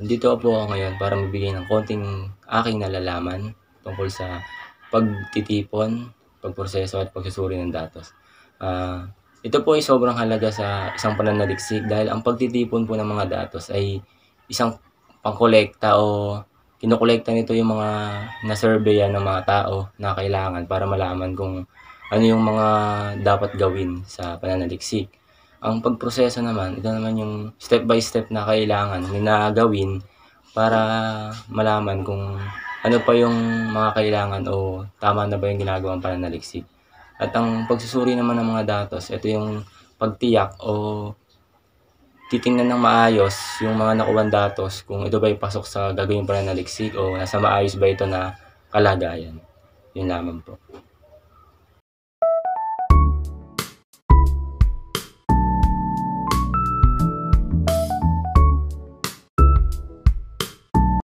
Nandito po ako ngayon para magbigay ng konting aking nalalaman tungkol sa pagtitipon, pagproseso at pagsusuri ng datos. Ito po ay sobrang halaga sa isang pananaliksik dahil ang pagtitipon po ng mga datos ay isang pangkolekta o kinokolekta nito yung mga na-surveyan ng mga tao na kailangan para malaman kung ano yung mga dapat gawin sa pananaliksik. Ang pagproseso naman, ito naman yung step by step na kailangan na gawin para malaman kung ano pa yung mga kailangan o tama na ba yung ginagawang pananaliksik. At ang pagsusuri naman ng mga datos, ito yung pagtiyak o titingnan ng maayos yung mga nakuhang datos kung ito ba'y pasok sa gagawing pananaliksik o nasa maayos ba ito na kalagayan. Yun lamang po.